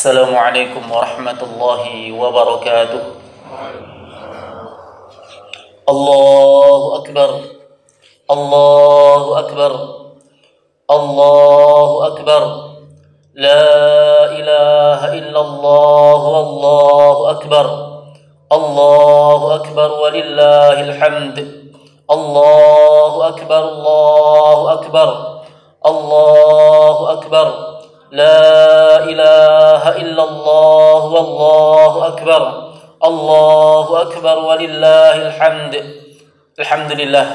Assalamualaikum warahmatullahi wabarakatuh. Allahu Akbar. Allahu Akbar. Allahu Akbar. La ilaha illallah wallahu akbar. Allahu Akbar walillahil hamd. Allahu Akbar. Allahu Akbar. Allahu Akbar. La ilaha illallah wallahu akbar. Allahu akbar walillahil hamd. Alhamdulillah.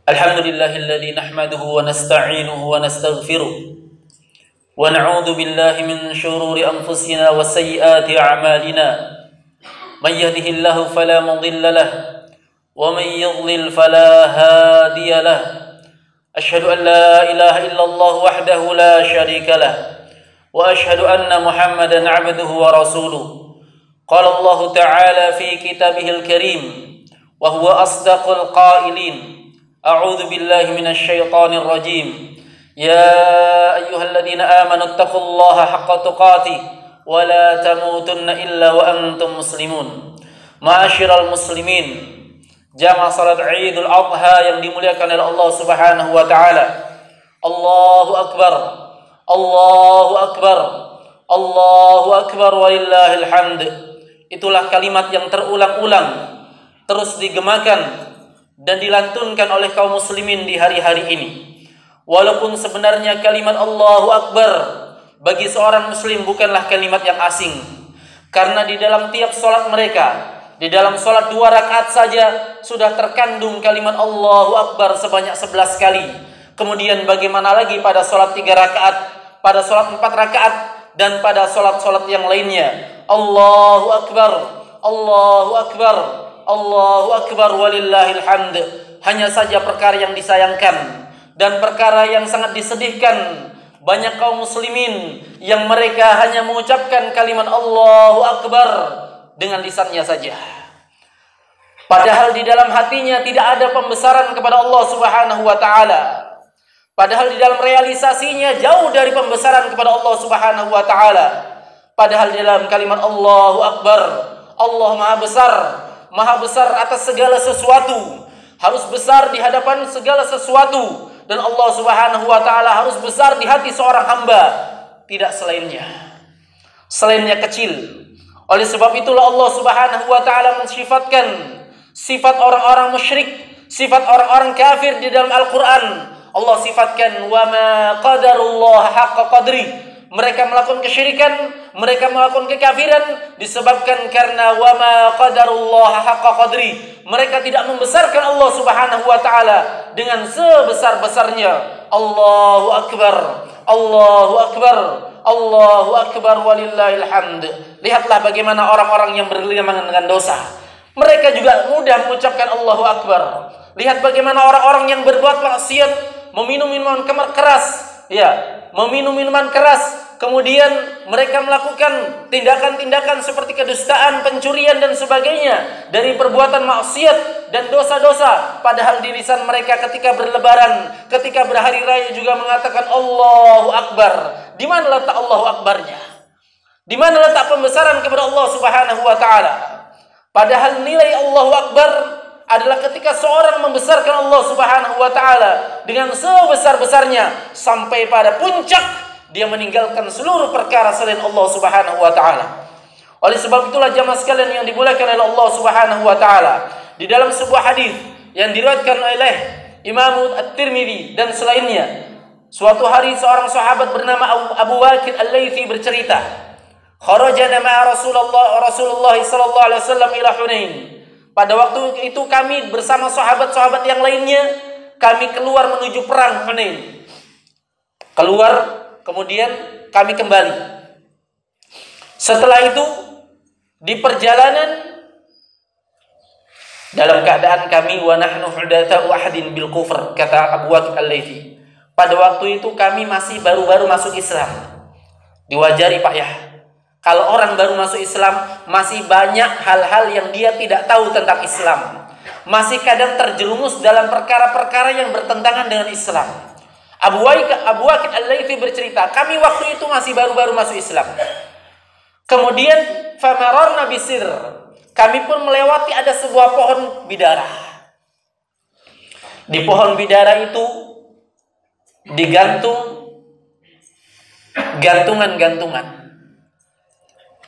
Alhamdulillahilladzi nahmaduhu wa nasta'inuhu wa nastaghfiruh. Wa na'udzu billahi min shururi anfusina wa sayyiati a'malina. May yahdihillahu fala mudilla lahu wa may yudlil fala hadiya lahu. أشهد أن لا إله إلا الله وحده لا شريك له وأشهد أن محمدا عبده ورسوله قال الله تعالى في كتابه الكريم وهو أصدق القائلين أعوذ بالله من الشيطان الرجيم يا أيها الذين آمنوا اتقوا الله حق تقاته ولا تموتن إلا وأنتم مسلمون معاشر المسلمين Jamaah salat Idul Adha yang dimuliakan oleh Allah Subhanahu wa taala. Allahu Akbar. Allahu Akbar. Allahu Akbar walillahil hamd. Itulah kalimat yang terulang-ulang, terus digemakan dan dilantunkan oleh kaum muslimin di hari-hari ini. Walaupun sebenarnya kalimat Allahu Akbar bagi seorang muslim bukanlah kalimat yang asing. Karena di dalam tiap salat mereka, di dalam sholat 2 rakaat saja sudah terkandung kalimat Allahu Akbar sebanyak 11 kali. Kemudian bagaimana lagi pada sholat 3 rakaat, pada sholat 4 rakaat, dan pada sholat-sholat yang lainnya. Allahu Akbar, Allahu Akbar, Allahu Akbar walillahil hamd. Hanya saja perkara yang disayangkan dan perkara yang sangat disedihkan, banyak kaum muslimin yang mereka hanya mengucapkan kalimat Allahu Akbar dengan lisannya saja. Padahal di dalam hatinya tidak ada pembesaran kepada Allah Subhanahu wa taala. Padahal di dalam realisasinya jauh dari pembesaran kepada Allah Subhanahu wa taala. Padahal di dalam kalimat Allahu Akbar, Allah Maha besar atas segala sesuatu. Harus besar di hadapan segala sesuatu, dan Allah Subhanahu wa taala harus besar di hati seorang hamba, tidak selainnya. Selainnya kecil. Oleh sebab itulah Allah Subhanahu wa taala mensifatkan sifat orang-orang musyrik, sifat orang-orang kafir di dalam Al-Qur'an. Allah sifatkan wa ma qadarullah haqqa qadri. Mereka melakukan kesyirikan, mereka melakukan kekafiran disebabkan karena wa ma qadarullah haqqa qadri. Mereka tidak membesarkan Allah Subhanahu wa taala dengan sebesar-besarnya. Allahu Akbar. Allahu Akbar. Allahu Akbar walillahil hamd. Lihatlah bagaimana orang-orang yang bergelimang dengan dosa. Mereka juga mudah mengucapkan Allahu Akbar. Lihat bagaimana orang-orang yang berbuat maksiat, meminum minuman keras, meminum minuman keras, kemudian mereka melakukan tindakan-tindakan seperti kedustaan, pencurian dan sebagainya dari perbuatan maksiat dan dosa-dosa. Padahal di lisan mereka ketika berlebaran, ketika berhari raya juga mengatakan Allahu Akbar. Di mana letak Allahu Akbarnya? Di mana letak pembesaran kepada Allah Subhanahu wa taala? Padahal nilai Allahu Akbar adalah ketika seorang membesarkan Allah Subhanahu wa taala dengan sebesar-besarnya sampai pada puncak dia meninggalkan seluruh perkara selain Allah Subhanahu wa taala. Oleh sebab itulah jamaah sekalian yang dimuliakan oleh Allah Subhanahu wa taala, di dalam sebuah hadis yang diriwayatkan oleh Imam At-Tirmidzi dan selainnya, suatu hari seorang sahabat bernama Abu Waqid Al-Laythi bercerita, "Kharajana ma'a Rasulullah sallallahu alaihi wasallam ila Hunain." Pada waktu itu kami bersama sahabat-sahabat yang lainnya, kami keluar menuju perang Hunain. Keluar, kemudian kami kembali. Setelah itu di perjalanan dalam keadaan kami wa nahnu hudatsa'u ahadin bil kufr, kata Abu Waqid Al-Laythi. Pada waktu itu kami masih baru-baru masuk Islam. Diwajari Pak ya. Kalau orang baru masuk Islam, masih banyak hal-hal yang dia tidak tahu tentang Islam. Masih kadang terjerumus dalam perkara-perkara yang bertentangan dengan Islam. Abu Waqid Al-Laythi bercerita, kami waktu itu masih baru-baru masuk Islam. Kemudian famararna bisir, kami pun melewati ada sebuah pohon bidara. Di pohon bidara itu digantung gantungan-gantungan,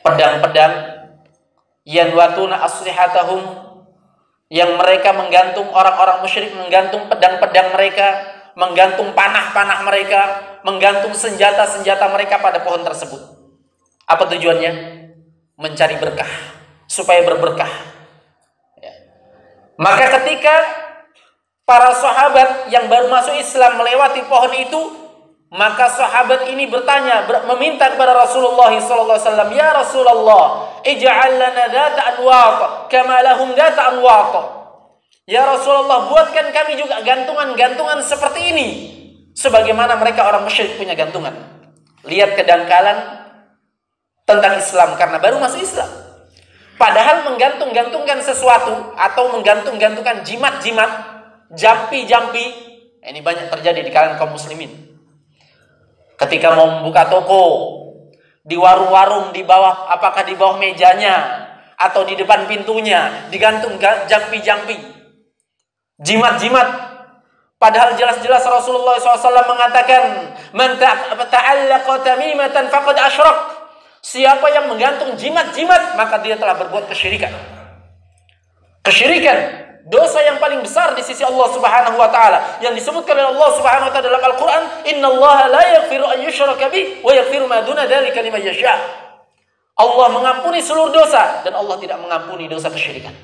pedang-pedang, yanwatuna aslihatahum, yang mereka menggantung, orang-orang musyrik menggantung pedang-pedang mereka, menggantung panah-panah mereka, menggantung senjata-senjata mereka pada pohon tersebut. Apa tujuannya? Mencari berkah, supaya berberkah. Maka ketika para sahabat yang baru masuk Islam melewati pohon itu, maka sahabat ini bertanya, meminta kepada Rasulullah SAW, ya Rasulullah, ij'al lana dhata anwat kama lahum dhata anwat. Ya Rasulullah, buatkan kami juga gantungan-gantungan seperti ini, sebagaimana mereka orang musyrik punya gantungan. Lihat kedangkalan tentang Islam karena baru masuk Islam. Padahal menggantung-gantungkan sesuatu atau menggantung-gantungkan jimat-jimat, jampi-jampi, ini banyak terjadi di kalangan kaum muslimin. Ketika mau membuka toko, di warung-warung, di bawah, apakah di bawah mejanya atau di depan pintunya digantung jampi-jampi, jimat-jimat. Padahal jelas-jelas Rasulullah SAW mengatakan, man ta'allaqa tamimatan faqad asyrak. Siapa yang menggantung jimat-jimat, maka dia telah berbuat kesyirikan. Kesyirikan, dosa yang paling besar di sisi Allah Subhanahu wa taala, yang disebutkan oleh Allah Subhanahu wa taala dalam Al-Qur'an, innallaha la yaghfiru an yushraka bih wa yaghfiru ma duna dzalika liman yasha. Allah mengampuni seluruh dosa dan Allah tidak mengampuni dosa kesyirikan.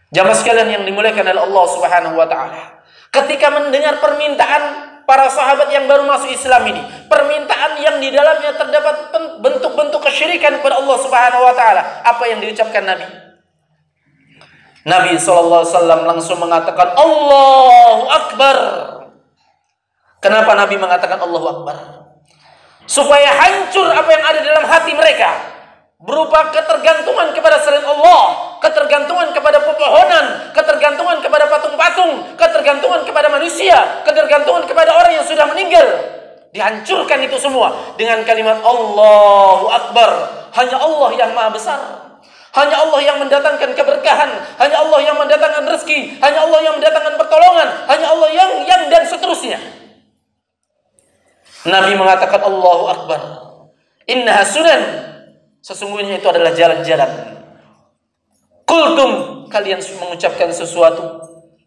Jamaah sekalian yang dimuliakan oleh Allah Subhanahu wa taala, ketika mendengar permintaan para sahabat yang baru masuk Islam ini, permintaan yang di dalamnya terdapat bentuk-bentuk kesyirikan kepada Allah Subhanahu wa taala, apa yang diucapkan Nabi? Nabi SAW langsung mengatakan Allahu Akbar. Kenapa Nabi mengatakan Allahu Akbar? Supaya hancur apa yang ada dalam hati mereka, berupa ketergantungan kepada selain Allah, ketergantungan kepada pepohonan, ketergantungan kepada patung-patung, ketergantungan kepada manusia, ketergantungan kepada orang yang sudah meninggal. Dihancurkan itu semua dengan kalimat Allahu Akbar. Hanya Allah yang maha besar, hanya Allah yang mendatangkan keberkahan, hanya Allah yang mendatangkan rezeki, hanya Allah yang mendatangkan pertolongan, hanya Allah yang dan seterusnya. Nabi mengatakan Allahu Akbar. Innaha sunan, sesungguhnya itu adalah jalan-jalan. Qultum, kalian mengucapkan sesuatu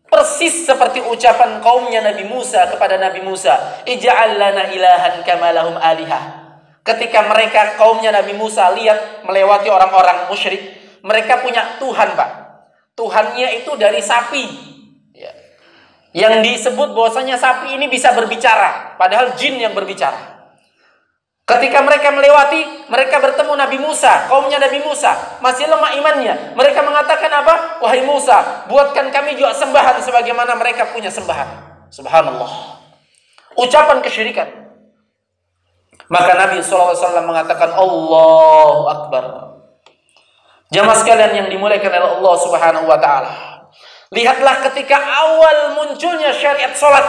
persis seperti ucapan kaumnya Nabi Musa kepada Nabi Musa, ij'al lana ilahan kama lahum alihah. Ketika mereka kaumnya Nabi Musa lihat melewati orang-orang musyrik, mereka punya Tuhan, Pak. Tuhannya itu dari sapi. Ya. Yang disebut bahwasanya sapi ini bisa berbicara, padahal jin yang berbicara. Ketika mereka melewati, mereka bertemu Nabi Musa, kaumnya Nabi Musa, masih lemah imannya. Mereka mengatakan apa? Wahai Musa, buatkan kami juga sembahan sebagaimana mereka punya sembahan. Subhanallah. Ucapan kesyirikan. Maka Nabi SAW mengatakan Allahu Akbar. Jamaah sekalian yang dimuliakan oleh Allah Subhanahu wa taala, lihatlah ketika awal munculnya syariat salat.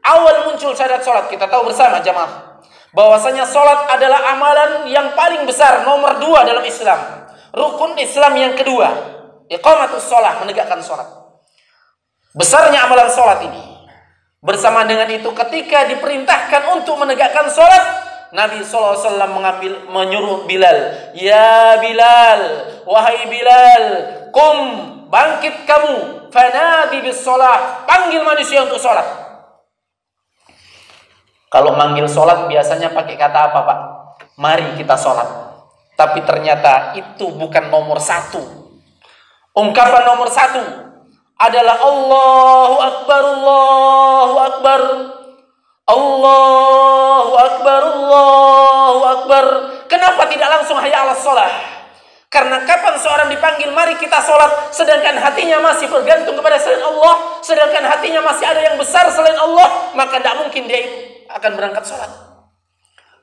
Awal muncul syariat salat, kita tahu bersama jamaah bahwasanya salat adalah amalan yang paling besar, nomor 2 dalam Islam. Rukun Islam yang kedua, iqamatus shalah, menegakkan salat. Besarnya amalan salat ini. Bersama dengan itu, ketika diperintahkan untuk menegakkan salat, Nabi SAW menyuruh Bilal, ya Bilal, wahai Bilal, kum, bangkit kamu, fanadi bis salah, panggil manusia untuk salat. Kalau manggil salat biasanya pakai kata apa, Pak? Mari kita salat. Tapi ternyata itu bukan nomor 1. Ungkapan nomor 1 adalah Allahu Akbar, Allahu Akbar, Allahu Akbar, Allahu Akbar. Kenapa tidak langsung hayya 'alas shalah? Karena kapan seorang dipanggil mari kita sholat, sedangkan hatinya masih bergantung kepada selain Allah, sedangkan hatinya masih ada yang besar selain Allah, maka tidak mungkin dia akan berangkat sholat.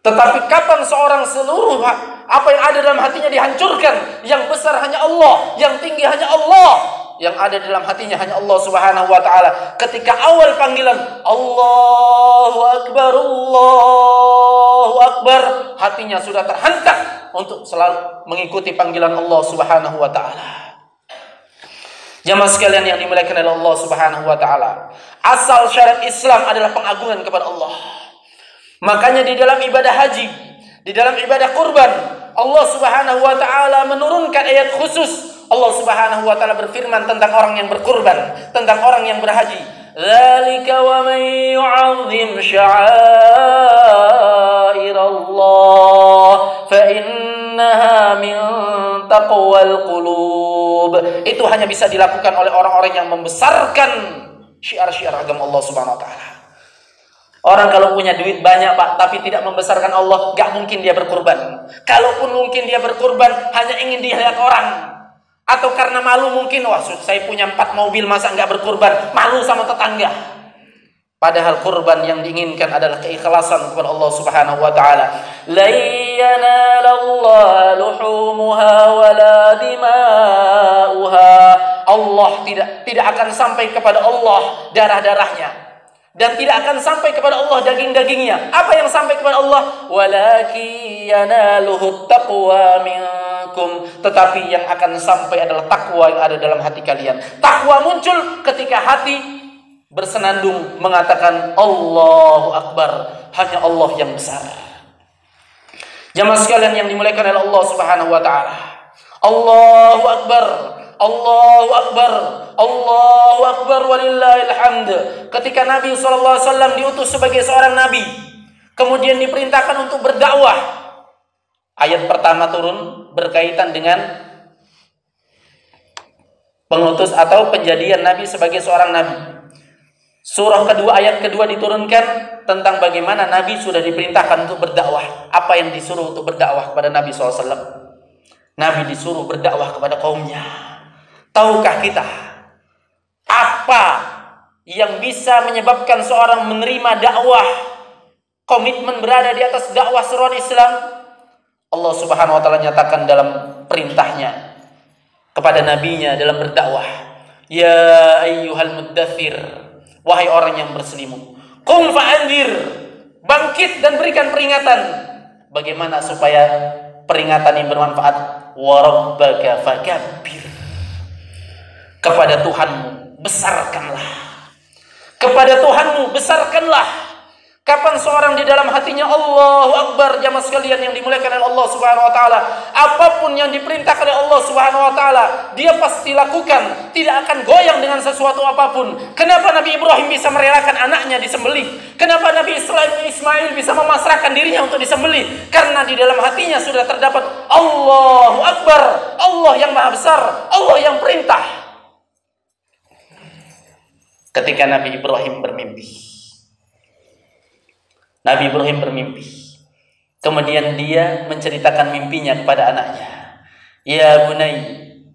Tetapi kapan seorang seluruh apa yang ada dalam hatinya dihancurkan? Yang besar hanya Allah, yang tinggi hanya Allah, yang ada dalam hatinya hanya Allah Subhanahu wa taala. Ketika awal panggilan Allahu Akbar, Allahu Akbar, hatinya sudah terhentak untuk selalu mengikuti panggilan Allah Subhanahu wa taala. Jamaah sekalian yang dimuliakan oleh Allah Subhanahu wa taala, asal syariat Islam adalah pengagungan kepada Allah. Makanya di dalam ibadah haji, di dalam ibadah kurban, Allah Subhanahu wa taala menurunkan ayat khusus. Allah Subhanahu wa taala berfirman tentang orang yang berkurban, tentang orang yang berhaji. Dzalika wa may yu'azzim sya'airallah fa innaha min taqwal qulub. Itu hanya bisa dilakukan oleh orang-orang yang membesarkan syiar-syiar agama Allah Subhanahu wa taala. Orang kalau punya duit banyak Pak, tapi tidak membesarkan Allah, gak mungkin dia berkurban. Kalaupun mungkin dia berkurban, hanya ingin dilihat orang. Atau karena malu mungkin, wah saya punya 4 mobil, masa gak berkurban? Malu sama tetangga. Padahal kurban yang diinginkan adalah keikhlasan kepada Allah Subhanahu wa taala. La yanalallaha luhumuha wala dima'uha. Allah tidak akan sampai kepada Allah darah-darahnya. Dan tidak akan sampai kepada Allah daging-dagingnya. Apa yang sampai kepada Allah? Walakin yanaluhu taqwa minkum. Tetapi yang akan sampai adalah takwa yang ada dalam hati kalian. Takwa muncul ketika hati bersenandung mengatakan Allahu Akbar. Hanya Allah yang besar. Jamaah sekalian yang dimuliakan oleh Allah Subhanahu wa taala. Allahu Akbar. Allahu Akbar, Allahu Akbar walillahil hamd. Ketika Nabi SAW diutus sebagai seorang nabi, kemudian diperintahkan untuk berdakwah. Ayat pertama turun berkaitan dengan pengutus atau penjadian Nabi sebagai seorang nabi. Surah kedua, ayat kedua diturunkan tentang bagaimana Nabi sudah diperintahkan untuk berdakwah. Apa yang disuruh untuk berdakwah kepada Nabi SAW? Nabi disuruh berdakwah kepada kaumnya. Tahukah kita apa yang bisa menyebabkan seorang menerima dakwah, komitmen berada di atas dakwah seruan Islam? Allah Subhanahu wa taala nyatakan dalam perintahnya kepada nabinya dalam berdakwah, ya ayyuhal muddathir, wahai orang yang berselimut, qum fa'anzir, bangkit dan berikan peringatan. Bagaimana supaya peringatan ini bermanfaat? Wa rabbaka fakabbir, kepada Tuhanmu besarkanlah. Kepada Tuhanmu besarkanlah. Kapan seorang di dalam hatinya Allahu Akbar, jamaah sekalian yang dimuliakan oleh Allah Subhanahu wa taala, apapun yang diperintahkan oleh Allah Subhanahu wa taala, dia pasti lakukan, tidak akan goyang dengan sesuatu apapun. Kenapa Nabi Ibrahim bisa merelakan anaknya disembelih? Kenapa Nabi Ismail bisa memasrahkan dirinya untuk disembelih? Karena di dalam hatinya sudah terdapat Allahu Akbar, Allah yang Maha Besar, Allah yang perintah. Ketika Nabi Ibrahim bermimpi, kemudian dia menceritakan mimpinya kepada anaknya. Ya bunai,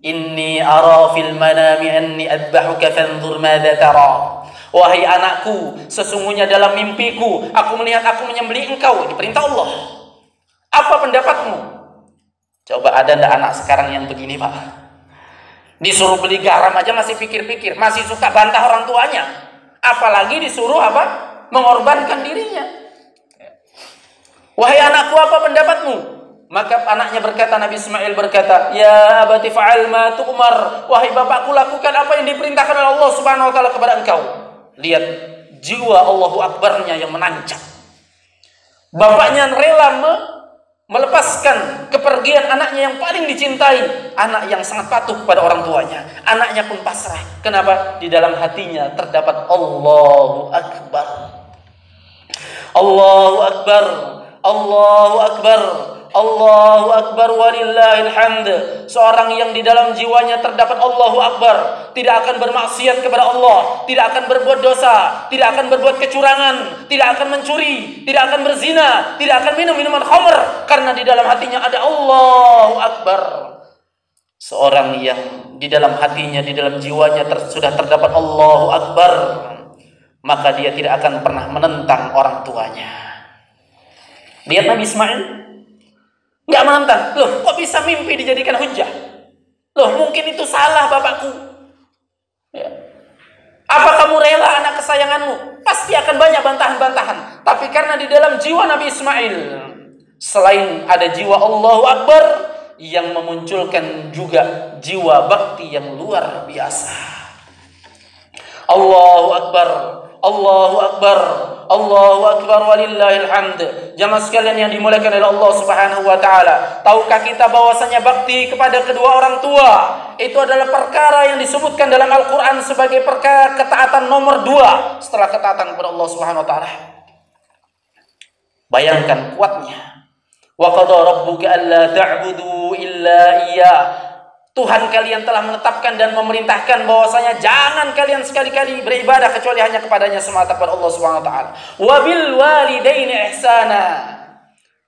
inni ara fil manami anni adbahuka fanzur madza tara. Wahai anakku, sesungguhnya dalam mimpiku aku melihat aku menyembelih engkau. Diperintah Allah. Apa pendapatmu? Coba ada ndak anak sekarang yang begini, Pak? Disuruh beli garam aja masih pikir-pikir, masih suka bantah orang tuanya. Apalagi disuruh apa? Mengorbankan dirinya. Wahai anakku, apa pendapatmu? Maka anaknya berkata, Nabi Ismail berkata, ya abati fa'al ma tu'mar. Wahai bapakku, lakukan apa yang diperintahkan oleh Allah Subhanahu wa taala kepada engkau. Lihat jiwa Allahu Akbarnya yang menancap. Bapaknya rela melepaskan kepergian anaknya yang paling dicintai, anak yang sangat patuh kepada orang tuanya. Anaknya pun pasrah. Kenapa? Di dalam hatinya terdapat Allahu Akbar. Allahu Akbar. Allahu Akbar. Allahu Akbar walillahil hamd. Seorang yang di dalam jiwanya terdapat Allahu Akbar, tidak akan bermaksiat kepada Allah, tidak akan berbuat dosa, tidak akan berbuat kecurangan, tidak akan mencuri, tidak akan berzina, tidak akan minum minuman khamr, karena di dalam hatinya ada Allahu Akbar. Seorang yang di dalam hatinya, di dalam jiwanya sudah terdapat Allahu Akbar, maka dia tidak akan pernah menentang orang tuanya. Lihat Nabi Ismail, nggak menentang. Loh, kok bisa mimpi dijadikan hujah? Loh, mungkin itu salah bapakku. Ya. Apa kamu rela anak kesayanganmu? Pasti akan banyak bantahan-bantahan. Tapi karena di dalam jiwa Nabi Ismail, selain ada jiwa Allahu Akbar, yang memunculkan juga jiwa bakti yang luar biasa. Allahu Akbar, Allahu Akbar, Allahu Akbar walillahil hamd. Jamaah sekalian yang dimuliakan oleh Allah Subhanahu wa taala, tahukah kita bahwasanya bakti kepada kedua orang tua itu adalah perkara yang disebutkan dalam Al-Qur'an sebagai perkara ketaatan nomor 2 setelah ketaatan kepada Allah Subhanahu wa taala. Bayangkan kuatnya. Wa qada rabbuka alla ta'budu illa iyyah. Tuhan kalian telah menetapkan dan memerintahkan bahwasanya jangan kalian sekali-kali beribadah kecuali hanya kepadanya semata, kepada Allah Subhanahu wa taala. Wa bil walidaini ihsana.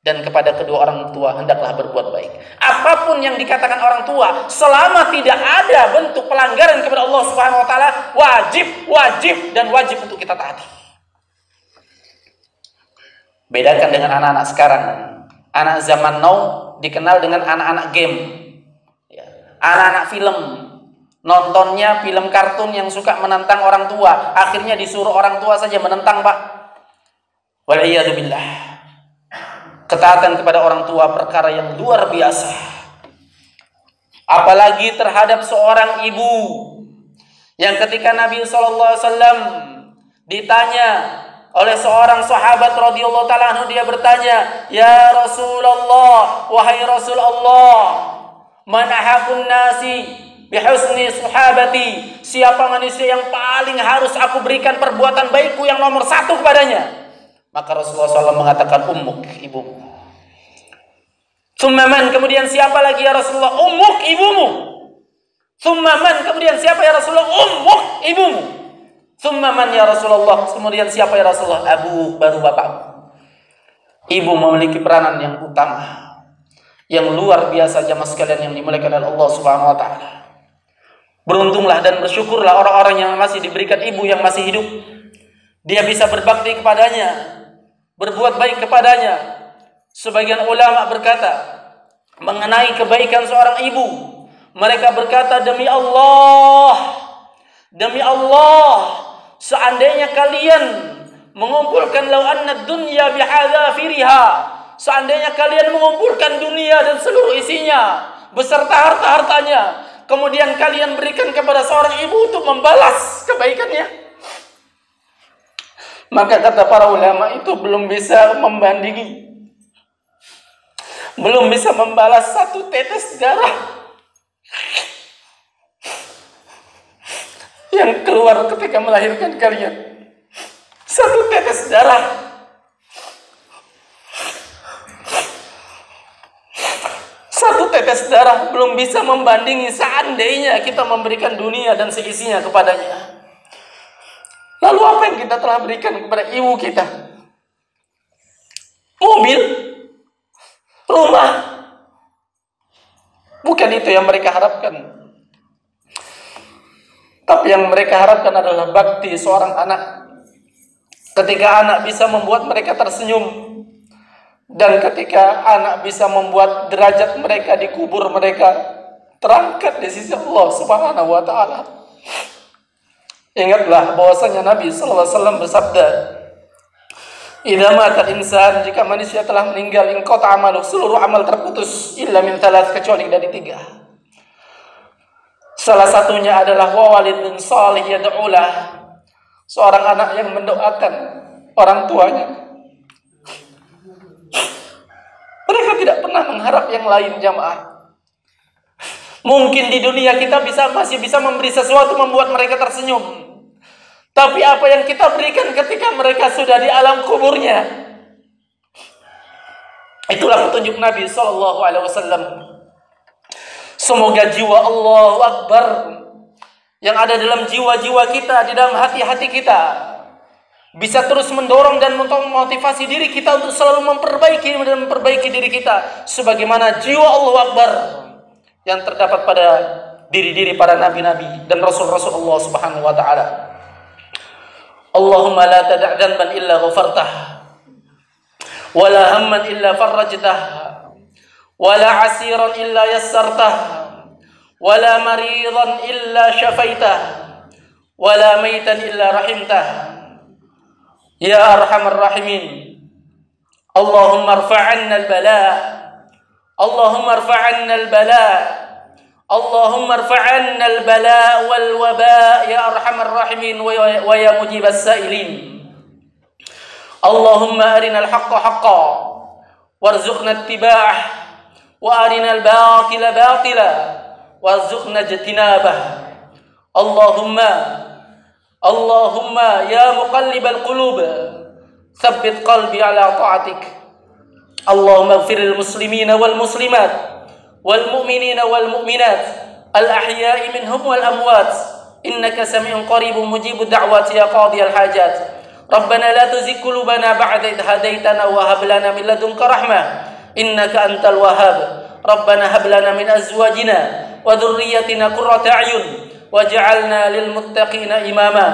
Dan kepada kedua orang tua hendaklah berbuat baik. Apapun yang dikatakan orang tua, selama tidak ada bentuk pelanggaran kepada Allah Subhanahu wa taala, wajib untuk kita taati. Bedakan dengan anak-anak sekarang. Anak zaman now dikenal dengan anak-anak game. Anak-anak film, nontonnya film kartun yang suka menentang orang tua, akhirnya disuruh orang tua saja menentang, Pak. Wal'iyadzubillah. Ketaatan kepada orang tua perkara yang luar biasa. Apalagi terhadap seorang ibu yang ketika Nabi SAW ditanya oleh seorang sahabat radhiyallahu ta'ala anhu, dia bertanya, "Ya Rasulullah, wahai Rasulullah, man ahabun nasi bihusni sahabati, siapa manusia yang paling harus aku berikan perbuatan baikku yang nomor 1 kepadanya?" Maka Rasulullah SAW mengatakan, ummuk, ibumu. Tsumma man, kemudian siapa lagi ya Rasulullah? Ummuk, ibumu. Tsumma man, kemudian siapa ya Rasulullah? Ummuk, ibumu. Tsumma man ya Rasulullah, kemudian siapa ya Rasulullah? Abu, baru bapakmu. Ibu memiliki peranan yang utama, yang luar biasa, jamaah sekalian yang dimuliakan oleh Allah Subhanahu wa taala. Beruntunglah dan bersyukurlah orang-orang yang masih diberikan ibu yang masih hidup. Dia bisa berbakti kepadanya, berbuat baik kepadanya. Sebagian ulama berkata mengenai kebaikan seorang ibu, mereka berkata, demi Allah, seandainya kalian mengumpulkan law anna dunya bihadzafiriha, seandainya kalian mengumpulkan dunia dan seluruh isinya beserta harta-hartanya, kemudian kalian berikan kepada seorang ibu untuk membalas kebaikannya, maka kata para ulama itu belum bisa membandingi, belum bisa membalas 1 tetes darah yang keluar ketika melahirkan kalian. 1 tetes darah. 1 tetes darah belum bisa membandingi seandainya kita memberikan dunia dan seisinya kepadanya. Lalu apa yang kita telah berikan kepada ibu kita? Mobil, rumah. Bukan itu yang mereka harapkan. Tapi yang mereka harapkan adalah bakti seorang anak. Ketika anak bisa membuat mereka tersenyum, dan ketika anak bisa membuat derajat mereka di kubur mereka terangkat di sisi Allah Subhanahu wa taala. Ingatlah bahwasanya Nabi sallallahu alaihi wasallam bersabda, "Idza matal insan, jika manusia telah meninggal, inqata amalu, seluruh amal terputus, illa min thalath, kecuali dari 3. Salah satunya adalah walidun shalih yad'ulah, seorang anak yang mendoakan orang tuanya. Mereka tidak pernah mengharap yang lain, jamaah. Mungkin di dunia kita masih bisa memberi sesuatu membuat mereka tersenyum. Tapi apa yang kita berikan ketika mereka sudah di alam kuburnya? Itulah petunjuk Nabi SAW. Semoga jiwa Allahu Akbar yang ada dalam jiwa-jiwa kita, di dalam hati-hati kita, bisa terus mendorong dan memotivasi diri kita untuk selalu memperbaiki diri kita, sebagaimana jiwa Allahu Akbar yang terdapat pada diri-diri para nabi-nabi dan rasul-rasul Allah Subhanahu wa taala. Allahumma la tada' dhanban illa ghafartah ولا هما إلا فرجته ولا عسيرا إلا يسرته ولا مريضا إلا شفيته ولا ميتا إلا رحمته يا أرحم الراحمين. اللهم ارفع عنا البلاء اللهم ارفع عنا البلاء اللهم ارفع عنا البلاء والوباء يا أرحم الراحمين ويا مجيب السائلين. اللهم أرنا الحق حقا وارزقنا اتباعه وأرنا الباطل باطلا وارزقنا اجتنابه. اللهم يا مقلب القلوب ثبت قلبي على طاعتك. اللهم اغفر للمسلمين والمسلمات والمؤمنين والمؤمنات الأحياء منهم والأموات إنك سميع قريب مجيب الدعوات يا قاضي الحاجات. ربنا لا تزغ قلوبنا بعد إذ هديتنا وهب لنا من لدنك رحمة إنك أنت الوهاب. ربنا هب لنا من أزواجنا وذريتنا قرة أعين واجعلنا للمتقين إماما.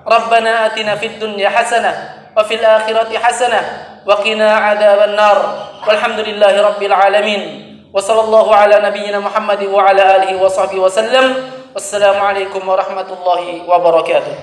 ربنا آتنا في الدنيا حسنة وفي الآخرة حسنة وقنا عذاب النار. والحمد لله رب العالمين وصلى الله على نبينا محمد وعلى آله وصحبه وسلم. والسلام عليكم ورحمة الله وبركاته.